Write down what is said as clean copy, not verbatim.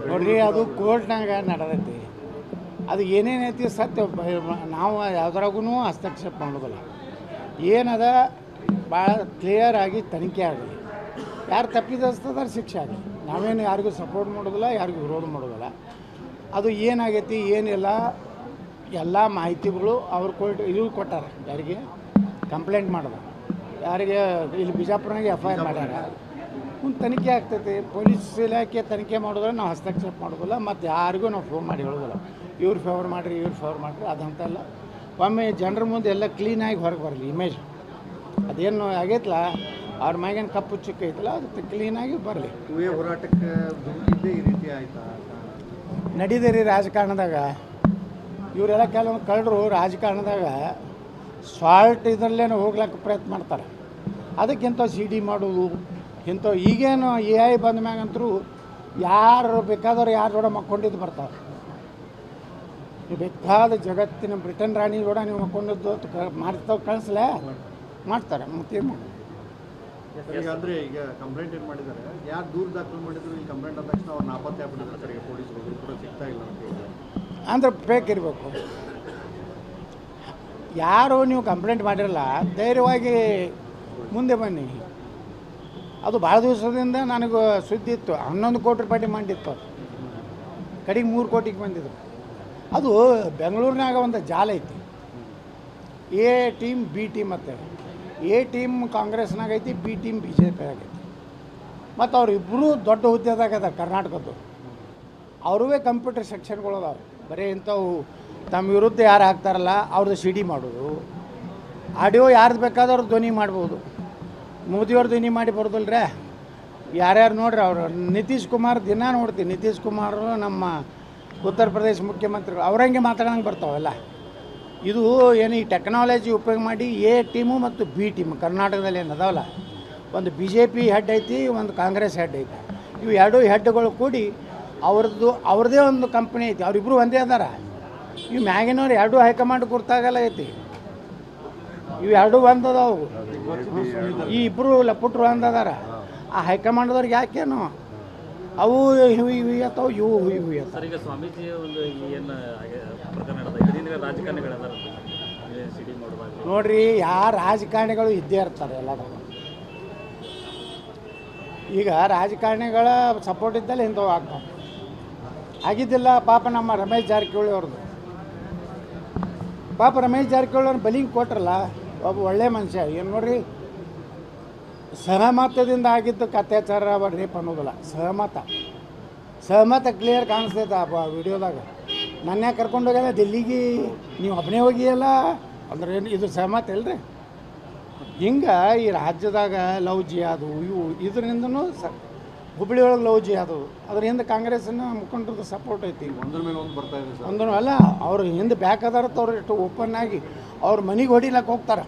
ನೋಡ್ರಿ ಅದು ಕೋರ್ಟ್ನಾಗ ನಡೆದೈತಿ. ಅದು ಏನೇನೈತಿ ಸತ್ಯ ನಾವು ಯಾವ್ದ್ರಾಗೂ ಹಸ್ತಕ್ಷೇಪ ಮಾಡೋದಿಲ್ಲ. ಏನದ ಭಾಳ ಕ್ಲಿಯರ್ ಆಗಿ ತನಿಖೆ ಆಗಲಿ, ಯಾರು ತಪ್ಪಿದಸ್ತದಾರ ಶಿಕ್ಷೆ ಆಗಲಿ. ನಾವೇನು ಯಾರಿಗೂ ಸಪೋರ್ಟ್ ಮಾಡೋದಿಲ್ಲ, ಯಾರಿಗೂ ವಿರೋಧ ಮಾಡೋದಿಲ್ಲ. ಅದು ಏನಾಗೈತಿ ಏನಿಲ್ಲ ಎಲ್ಲ ಮಾಹಿತಿಗಳು ಅವ್ರು ಇವ್ರು ಕೊಟ್ಟಾರೆ. ಯಾರಿಗೆ ಕಂಪ್ಲೇಂಟ್ ಮಾಡೋದು, ಯಾರಿಗೆ ಇಲ್ಲಿ ಬಿಜಾಪುರನಾಗೆ FIR ಮಾಡ್ಯಾರ. ಒಂದು ತನಿಖೆ ಆಗ್ತೈತಿ. ಪೊಲೀಸ್ ಇಲಾಖೆ ತನಿಖೆ ಮಾಡಿದ್ರೆ ನಾವು ಹಸ್ತಕ್ಷೇಪ ಮಾಡೋದಿಲ್ಲ, ಮತ್ತು ಯಾರಿಗೂ ನಾವು ಫೋನ್ ಮಾಡಿ ಹೇಳೋದಿಲ್ಲ ಇವ್ರು ಫೇವರ್ ಮಾಡಿರಿ ಇವ್ರು ಫೇವರ್ ಮಾಡಿರಿ. ಅದಂತೆಲ್ಲ ಒಮ್ಮೆ ಜನರ ಮುಂದೆ ಎಲ್ಲ ಕ್ಲೀನಾಗಿ ಹೊರಗೆ ಬರಲಿ ಇಮೇಜ್. ಅದೇನು ಆಗೈತಲ್ಲ ಅವ್ರ ಮ್ಯಾಗೇನು ಕಪ್ಪು ಚುಕ್ಕ ಐತಲ್ಲ ಅದು ಕ್ಲೀನಾಗಿ ಬರಲಿ. ಹೋರಾಟಕ್ಕೆ ಈ ರೀತಿ ಆಯ್ತಾ ನಡೀದೆ ರೀ ರಾಜಕಾರಣದಾಗ. ಇವರೆಲ್ಲ ಕೆಲವೊಂದು ಕಳ್ಳರು ರಾಜಕಾರಣದಾಗ ಸಾಲ್ಟ್ ಇದರಲ್ಲೇನೋ ಹೋಗ್ಲಿಕ್ಕೆ ಪ್ರಯತ್ನ ಮಾಡ್ತಾರೆ. ಅದಕ್ಕಿಂತ CD ಮಾಡೋದು ಇಂಥ ಈಗೇನು AI ಬಂದ ಮ್ಯಾಗಂತರೂ ಯಾರು ಬೇಕಾದವ್ರು ಯಾರು ಕೂಡ ಮಕ್ಕೊಂಡಿದ್ದು ಬರ್ತಾರೆ. ನೀವು ಬೇಕಾದ ಜಗತ್ತಿನ ಬ್ರಿಟನ್ ರಾಣಿ ಕೂಡ ನೀವು ಮಕ್ಕೊಂಡಿದ್ದು ಮಾಡ್ತಾವೆ ಕಳಿಸ್ಲೇ ಮಾಡ್ತಾರೆ. ಮತ್ತೇನು ಮಾಡಿ ಅಂದರೆ ಈಗ ಕಂಪ್ಲೇಂಟ್ ಏನು ಮಾಡಿದ್ದಾರೆ, ಯಾರು ದೂರ ದಾಖಲು ಮಾಡಿದ್ರು ಈ ಕಂಪ್ಲೇಂಟ್ ಆದ ತಕ್ಷಣ ಅವ್ರು ನಾಪತ್ತೆ ಆಗ್ಬಿಟ್ಟಿದ್ದಾರೆ ಸರ್. ಈಗ ಪೊಲೀಸರು ಕೂಡ ಸಿಗ್ತಾ ಇಲ್ಲ ಅಂತ ಹೇಳಿ ಅಂದ್ರೆ ಫೇಕ್ ಇರಬೇಕು. ಯಾರು ನೀವು ಕಂಪ್ಲೇಂಟ್ ಮಾಡಿರಲ್ಲ ಧೈರ್ಯವಾಗಿ ಮುಂದೆ ಬನ್ನಿ. ಅದು ಭಾಳ ದಿವಸದಿಂದ ನನಗೆ ಸುದ್ದಿ ಇತ್ತು. 11 ಕೋಟಿ ರೂಪಾಯಿ ಡಿಮಾಂಡ್ ಇತ್ತು. ಕಡೆಗೆ 3 ಕೋಟಿಗೆ ಬಂದಿದ್ರು. ಅದು ಬೆಂಗಳೂರಿನಾಗ ಒಂದು ಜಾಲ ಐತಿ. A ಟೀಮ್ B ಟೀಮ್ ಮತ್ತು A ಟೀಮ್ ಕಾಂಗ್ರೆಸ್ನಾಗ ಐತಿ, B ಟೀಮ್ BJP ಆಗೈತಿ. ಮತ್ತು ಅವರಿಬ್ಬರು ದೊಡ್ಡ ಹುದ್ದೆದಾಗ ಅದ ಕರ್ನಾಟಕದ್ದು. ಅವ್ರವೇ ಕಂಪ್ಯೂಟರ್ ಸೆಕ್ಷನ್ಗಳು ಅದಾವೆ. ಬರೀ ಇಂಥವು ತಮ್ಮ ವಿರುದ್ಧ ಯಾರು ಹಾಕ್ತಾರಲ್ಲ ಅವ್ರದ್ದು CD ಮಾಡೋದು, ಆಡಿಯೋ ಯಾರ್ದು ಬೇಕಾದವ್ರು ಧ್ವನಿ ಮಾಡ್ಬೋದು. ಮೋದಿಯವ್ರು ಧ್ವನಿ ಮಾಡಿ ಬರೋದಿಲ್ಲ ರೀ. ಯಾರ್ಯಾರು ನೋಡ್ರಿ ಅವರು ನಿತೀಶ್ ಕುಮಾರ್ ದಿನ ನೋಡ್ತೀವಿ. ನಿತೀಶ್ ಕುಮಾರ್ ನಮ್ಮ ಉತ್ತರ ಪ್ರದೇಶ ಮುಖ್ಯಮಂತ್ರಿಗಳು ಅವ್ರಂಗೆ ಮಾತಾಡೋಂಗೆ ಬರ್ತಾವಲ್ಲ. ಇದು ಏನು ಈ ಟೆಕ್ನಾಲಜಿ ಉಪಯೋಗ ಮಾಡಿ A ಟೀಮು ಮತ್ತು B ಟೀಮು ಕರ್ನಾಟಕದಲ್ಲಿ ಏನು ಅದಾವಲ್ಲ, ಒಂದು BJP ಹೆಡ್ ಐತಿ, ಒಂದು ಕಾಂಗ್ರೆಸ್ ಹೆಡ್ ಐತಿ. ಇವು ಎರಡೂ ಹೆಡ್ಗಳು ಕೂಡಿ ಅವ್ರದ್ದೇ ಒಂದು ಕಂಪ್ನಿ ಐತಿ. ಅವರಿಬ್ಬರು ಒಂದೇ ಅದಾರ. ಇವು ಮ್ಯಾಗಿನವ್ರು ಎರಡೂ ಹೈಕಮಾಂಡ್ ಗುರ್ತಾಗಲ್ಲ ಐತಿ. ಇವು ಎರಡೂ ಒಂದದಾವು. ಈ ಇಬ್ಬರು ಲಪುಟ್ರು ಒಂದದಾರ. ಆ ಹೈಕಮಾಂಡ್ದವ್ರಿಗೆ ಯಾಕೇನು ಅವು ಇವು ಅಥವಾ ಇವು ಸರ್. ಈಗ ಸ್ವಾಮೀಜಿ ಒಂದು ಏನು ಪ್ರಕರಣ ರಾಜಕಾರಣಿಗಳದಾರ CD ಮಾಡುವಾಗ ನೋಡ್ರಿ, ಯಾರು ರಾಜಕಾರಣಿಗಳು ಇದ್ದೇ ಇರ್ತಾರೆ ಎಲ್ಲರೂ. ಈಗ ರಾಜಕಾರಣಿಗಳ ಸಪೋರ್ಟ್ ಇದ್ದಲ್ಲಿ ಇಂಥವು ಆಗ್ತಾವೆ. ಆಗಿದ್ದಿಲ್ಲ ಪಾಪ ನಮ್ಮ ರಮೇಶ್ ಜಾರಕಿಹೊಳಿ ಅವ್ರದ್ದು. ಪಾಪ ರಮೇಶ್ ಜಾರಕಿಹೊಳಿ ಅವ್ರನ್ನ ಬಲಿಂಗ್ ಕೊಟ್ರಲ್ಲ, ಒಬ್ಬ ಒಳ್ಳೆ ಮನುಷ್ಯ. ಏನು ನೋಡ್ರಿ, ಸಹಮತದಿಂದ ಆಗಿದ್ದಕ್ಕೆ ಅತ್ಯಾಚಾರ ರೇಪ್ ಅನ್ನೋದಿಲ್ಲ. ಸಹಮತ ಕ್ಲಿಯರ್ ಕಾಣಿಸ್ತೈತೆ ಆ ವಿಡಿಯೋದಾಗ. ನನ್ನ ಕರ್ಕೊಂಡು ಹೋಗ್ಯಾರ ದಿಲ್ಲಿಗೆ, ನೀವು ಒಬ್ಬನೇ ಹೋಗಿಯಲ್ಲ ಅಂದ್ರೆ ಏನು ಇದು ಸಹಮತ ಇಲ್ರಿ. ಹಿಂಗೆ ಈ ರಾಜ್ಯದಾಗ ಲವ್ ಜಿಯಾದು ಇವು ಇದರಿಂದನೂ ಹುಬ್ಬಳ್ಳಿ ಒಳಗೆ ಲವ್ ಜಿಯಾದು ಅದ್ರ ಹಿಂದೆ ಕಾಂಗ್ರೆಸ್ನ ಮುಖಂಡರದ್ದು ಸಪೋರ್ಟ್ ಐತಿ. ಒಂದ್ರ ಮೇಲೆ ಒಂದು ಬರ್ತಾ ಇದೆ ಸರ್. ಒಂದೂ ಅಲ್ಲ, ಅವ್ರು ಹಿಂದೆ ಬ್ಯಾಕ್ ಅದಾರತ್ತ ಅವ್ರು ಎಷ್ಟು ಓಪನ್ ಆಗಿ ಅವ್ರ ಮನೆಗೆ ಹೊಡಿಲಕ್ಕೆ ಹೋಗ್ತಾರೆ.